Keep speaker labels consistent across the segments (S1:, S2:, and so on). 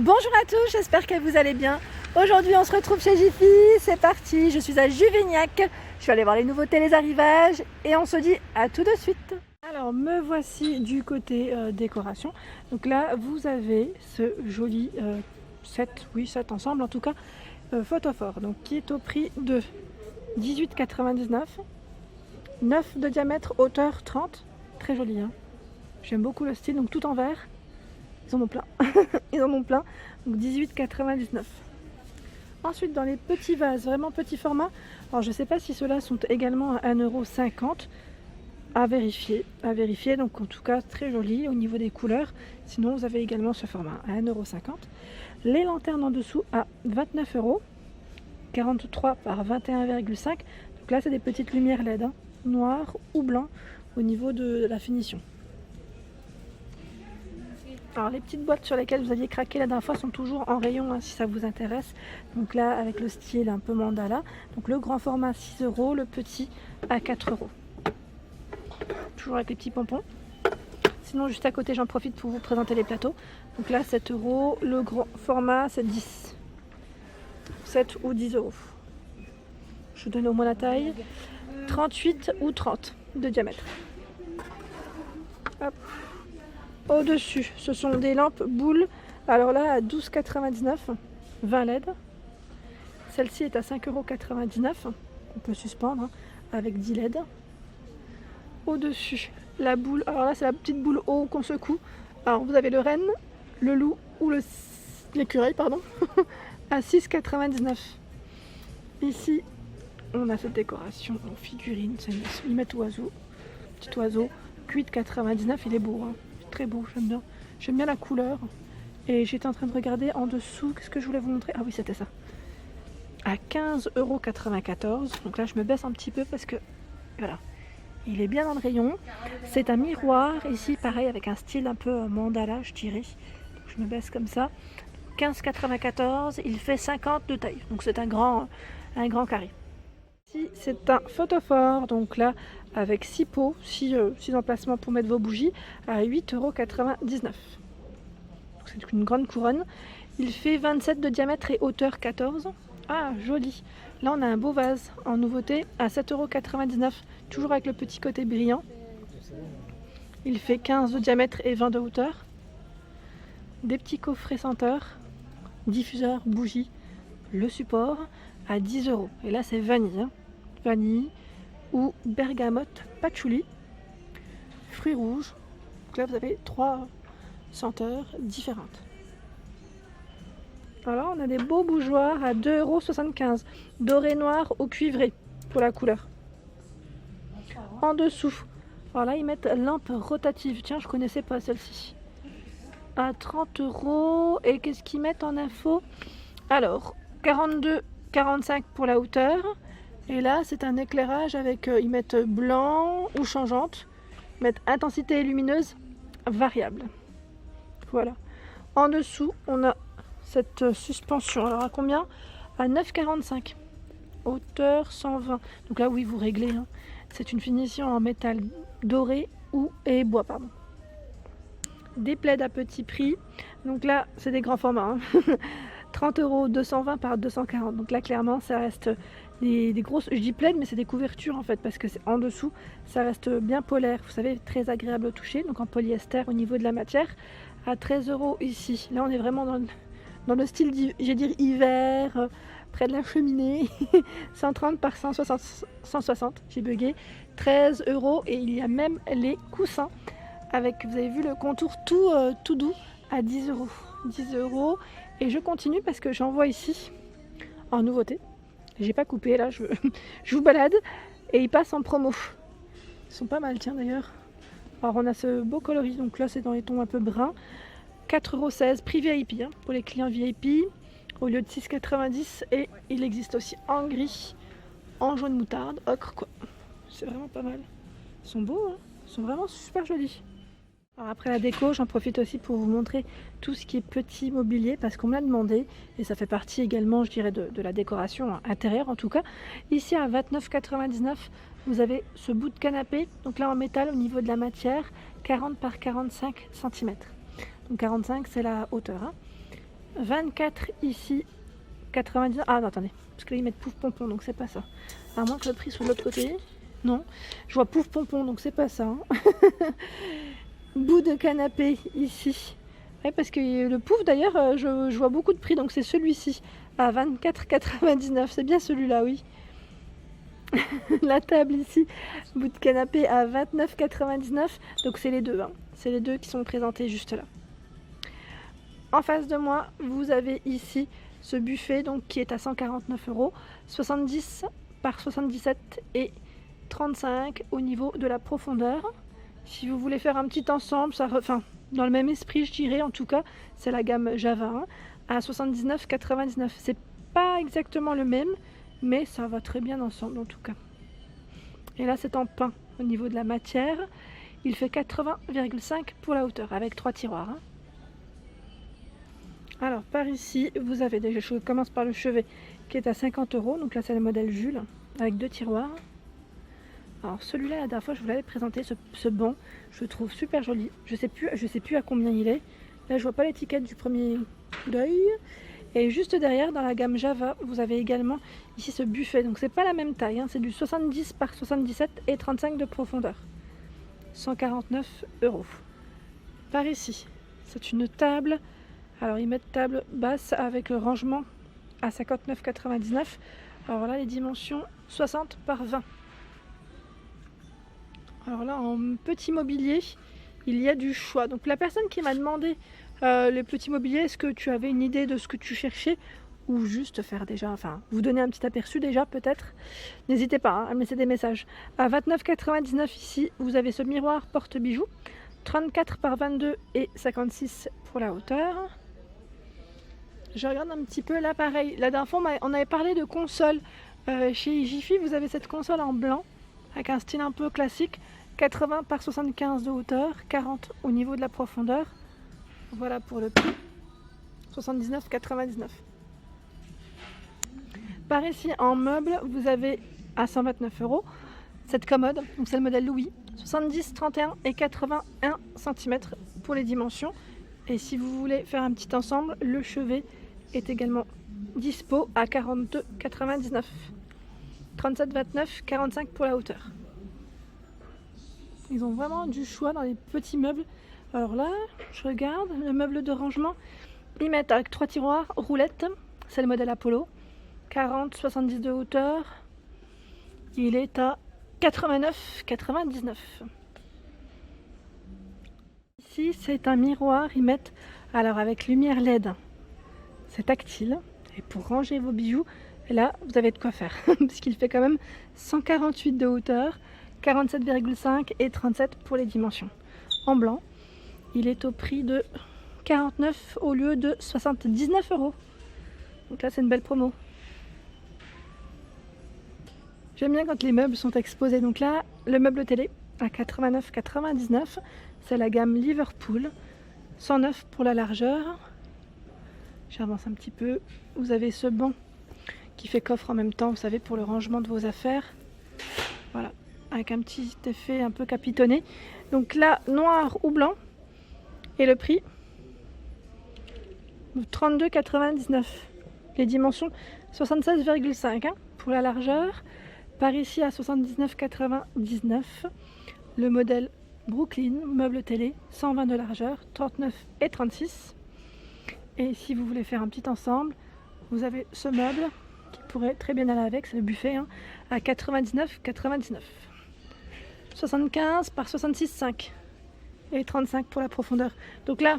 S1: Bonjour à tous, j'espère que vous allez bien. Aujourd'hui on se retrouve chez Jiffy, c'est parti, je suis à Juvignac. Je suis allée voir les nouveautés, les arrivages et on se dit à tout de suite. Alors me voici du côté décoration. Donc là vous avez ce joli set ensemble en tout cas, photophore. Donc qui est au prix de 18,99 €, 9 de diamètre, hauteur 30. Très joli hein. J'aime beaucoup le style, donc tout en verre. Ils en ont plein, ils en ont plein, donc 18,99 €. Ensuite dans les petits vases, vraiment petit format, alors je ne sais pas si ceux-là sont également à 1,50 € à vérifier, donc en tout cas très joli au niveau des couleurs, sinon vous avez également ce format à 1,50 €. Les lanternes en dessous à 29 €, 43 par 21,5 €, donc là c'est des petites lumières LED, hein, noir ou blanc au niveau de la finition. Alors les petites boîtes sur lesquelles vous aviez craqué la dernière fois sont toujours en rayon hein, si ça vous intéresse. Donc là avec le style un peu mandala. Donc le grand format 6 €, le petit à 4 €. Toujours avec les petits pompons. Sinon juste à côté j'en profite pour vous présenter les plateaux. Donc là 7 €, le grand format c'est 10. 7 ou 10 €. Je vous donne au moins la taille. 38 ou 30 de diamètre. Hop. Au-dessus, ce sont des lampes boules. Alors là, à 12,99 €, 20 LED. Celle-ci est à 5,99 €. On peut suspendre hein, avec 10 LED. Au-dessus, la boule. Alors là, c'est la petite boule haut qu'on secoue. Alors vous avez le renne, le loup ou l'écureuil, pardon, à 6,99 €. Ici, on a cette décoration en figurine. Ils mettent oiseau, petit oiseau. 8,99 €, il est beau. Hein. Très beau, j'aime bien la couleur. Et j'étais en train de regarder en dessous, qu'est-ce que je voulais vous montrer? Ah oui, c'était ça, à 15,94 €. Donc là je me baisse un petit peu parce que voilà, il est bien dans le rayon. C'est un miroir ici, pareil avec un style un peu mandala je dirais. Donc je me baisse comme ça. 15,94 €, il fait 50 de taille, donc c'est un grand carré. Ici c'est un photophore, donc là avec 6 pots, 6 emplacements pour mettre vos bougies à 8,99 €. C'est une grande couronne. Il fait 27 de diamètre et hauteur 14. Ah joli. Là on a un beau vase en nouveauté à 7,99 €, toujours avec le petit côté brillant. Il fait 15 de diamètre et 20 de hauteur. Des petits coffrets senteurs, diffuseurs, bougies, le support à 10 €. Et là c'est vanille, hein. Vanille ou bergamote patchouli, fruits rouges. Donc là vous avez 3 senteurs différentes. Alors on a des beaux bougeoirs à 2,75 €, doré noir ou cuivré pour la couleur. En dessous, alors là ils mettent lampe rotative, tiens je connaissais pas celle-ci, à 30 €. Et qu'est-ce qu'ils mettent en info? Alors 42,45 € pour la hauteur. Et là c'est un éclairage avec, ils mettent blanc ou changeante, ils mettent intensité lumineuse variable. Voilà. En dessous on a cette suspension, alors à combien? À 9,45 €, hauteur 120. Donc là oui vous réglez, hein. C'est une finition en métal doré et bois pardon. Des plaids à petit prix, donc là c'est des grands formats, hein. 30 €, 220 par 240. Donc là clairement ça reste des grosses, je dis plaid mais c'est des couvertures en fait, parce que c'est en dessous, ça reste bien polaire, vous savez, très agréable au toucher, donc en polyester au niveau de la matière. À 13 € ici. Là on est vraiment dans le style, j'ai dire hiver, près de la cheminée. 130 par 160, j'ai bugué. 13 € et il y a même les coussins avec, vous avez vu le contour tout doux à 10 €. 10 € et je continue parce que j'en vois ici en nouveauté. J'ai pas coupé là, je vous balade et ils passent en promo. Ils sont pas mal, tiens d'ailleurs. Alors on a ce beau coloris, donc là c'est dans les tons un peu bruns. 4,16 €, prix VIP hein, pour les clients VIP, au lieu de 6,90 €. Et il existe aussi en gris, en jaune moutarde, ocre quoi. C'est vraiment pas mal. Ils sont beaux, hein, ils sont vraiment super jolis. Alors après la déco, j'en profite aussi pour vous montrer tout ce qui est petit mobilier parce qu'on me l'a demandé et ça fait partie également, je dirais, de la décoration intérieure en tout cas. Ici à 29,99 €, vous avez ce bout de canapé, donc là en métal au niveau de la matière, 40 par 45 cm. Donc 45 c'est la hauteur. Hein. 24 ici, 99. Ah non, attendez, parce que là ils mettent pouf pompon, donc c'est pas ça. À moins que le prix soit de l'autre côté. Non, je vois pouf pompon, donc c'est pas ça. Hein. Bout de canapé ici. Ouais, parce que le pouf d'ailleurs, je vois beaucoup de prix, donc c'est celui-ci à 24,99. C'est bien celui-là, oui. La table ici, bout de canapé à 29,99. Donc c'est les deux, hein. C'est les deux qui sont présentés juste là. En face de moi, vous avez ici ce buffet donc, qui est à 149 €, 70 par 77 et 35 au niveau de la profondeur. Si vous voulez faire un petit ensemble, enfin, dans le même esprit je dirais, en tout cas, c'est la gamme Java hein, à 79,99. C'est pas exactement le même, mais ça va très bien ensemble en tout cas. Et là c'est en pain au niveau de la matière. Il fait 80,5 pour la hauteur avec 3 tiroirs. Hein. Alors par ici, vous avez déjà, je commence par le chevet qui est à 50 €. Donc là c'est le modèle Jules avec 2 tiroirs. Alors celui-là, la dernière fois je vous l'avais présenté, ce banc, je le trouve super joli. Je sais plus à combien il est. Là je vois pas l'étiquette du premier coup d'œil. Et juste derrière, dans la gamme Java, vous avez également ici ce buffet. Donc c'est pas la même taille, hein, c'est du 70 par 77 et 35 de profondeur. 149 €. Par ici, c'est une table. Alors ils mettent table basse avec le rangement à 59,99. Alors là les dimensions 60 par 20. Alors là en petit mobilier il y a du choix. Donc la personne qui m'a demandé les petits mobiliers, est-ce que tu avais une idée de ce que tu cherchais ou juste faire déjà, enfin vous donner un petit aperçu déjà peut-être, n'hésitez pas hein, à me laisser des messages. À 29,99 ici vous avez ce miroir porte-bijoux 34 par 22 et 56 pour la hauteur. Je regarde un petit peu là pareil. La dernière fois on avait parlé de console. Chez Jiffy vous avez cette console en blanc avec un style un peu classique. 80 par 75 de hauteur, 40 au niveau de la profondeur. Voilà pour le prix. 79,99. Par ici en meuble vous avez à 129 € cette commode. Donc c'est le modèle Louis. 70, 31 et 81 cm pour les dimensions. Et si vous voulez faire un petit ensemble, le chevet est également dispo à 42,99. 37,29, 45 pour la hauteur. Ils ont vraiment du choix dans les petits meubles. Alors là, je regarde le meuble de rangement. Ils mettent avec 3 tiroirs, roulettes. C'est le modèle Apollo. 40, 70 de hauteur. Il est à 89,99. Ici, c'est un miroir. Ils mettent alors avec lumière LED. C'est tactile. Et pour ranger vos bijoux, là, vous avez de quoi faire. Parce qu'il fait quand même 148 de hauteur, 47,5 et 37 pour les dimensions. En blanc, il est au prix de 49 au lieu de 79 €. Donc là, c'est une belle promo. J'aime bien quand les meubles sont exposés. Donc là, le meuble télé à 89,99. C'est la gamme Liverpool. 109 pour la largeur. J'avance un petit peu. Vous avez ce banc qui fait coffre en même temps, vous savez, pour le rangement de vos affaires. Voilà, avec un petit effet un peu capitonné. Donc là, noir ou blanc. Et le prix 32,99. Les dimensions 76,5 hein, pour la largeur. Par ici à 79,99. Le modèle Brooklyn, meuble télé, 120 de largeur, 39 et 36. Et si vous voulez faire un petit ensemble, vous avez ce meuble qui pourrait très bien aller avec, c'est le buffet, hein, à 99,99. 75 par 66,5 et 35 pour la profondeur. Donc là,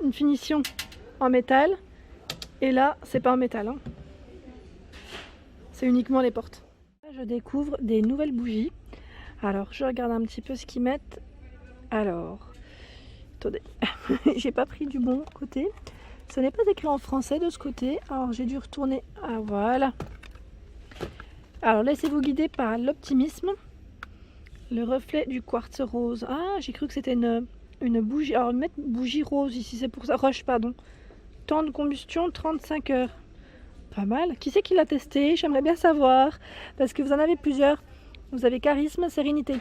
S1: une finition en métal. Et là, c'est pas en métal. Hein. C'est uniquement les portes. Je découvre des nouvelles bougies. Alors, je regarde un petit peu ce qu'ils mettent. Alors, attendez, j'ai pas pris du bon côté. Ce n'est pas écrit en français de ce côté. Alors, j'ai dû retourner. Ah, voilà. Alors, laissez-vous guider par l'optimisme. Le reflet du quartz rose. Ah, j'ai cru que c'était une bougie. Alors, mettre bougie rose ici, c'est pour ça. Roche, pardon. Temps de combustion, 35 heures. Pas mal. Qui c'est qui l'a testé? J'aimerais bien savoir. Parce que vous en avez plusieurs. Vous avez charisme, sérénité.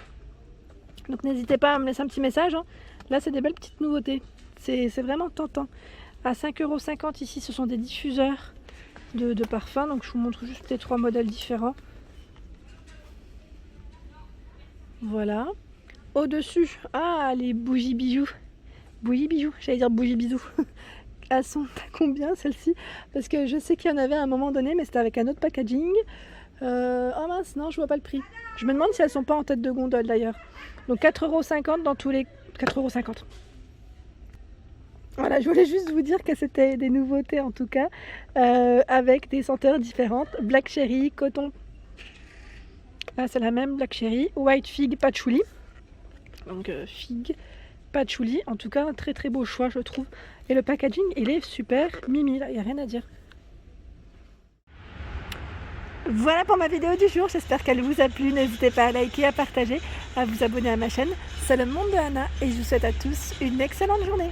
S1: Donc, n'hésitez pas à me laisser un petit message. Hein. Là, c'est des belles petites nouveautés. C'est vraiment tentant. À 5,50 € ici, ce sont des diffuseurs de parfums. Donc je vous montre juste les 3 modèles différents. Voilà. Au-dessus, les bougies bijoux. Bougies bijoux, j'allais dire bougies bisous. Elles sont à combien celles-ci? Parce que je sais qu'il y en avait à un moment donné, mais c'était avec un autre packaging. Oh mince, non, je vois pas le prix. Je me demande si elles sont pas en tête de gondole d'ailleurs. Donc 4,50 € dans tous les... 4,50 €. Voilà, je voulais juste vous dire que c'était des nouveautés en tout cas, avec des senteurs différentes. Black Cherry, coton. Là c'est la même, Black Cherry. White Fig, Patchouli. Donc figue, patchouli. En tout cas, un très très beau choix je trouve. Et le packaging, il est super mimi, là, il n'y a rien à dire. Voilà pour ma vidéo du jour, j'espère qu'elle vous a plu. N'hésitez pas à liker, à partager, à vous abonner à ma chaîne. C'est le monde de Anna et je vous souhaite à tous une excellente journée.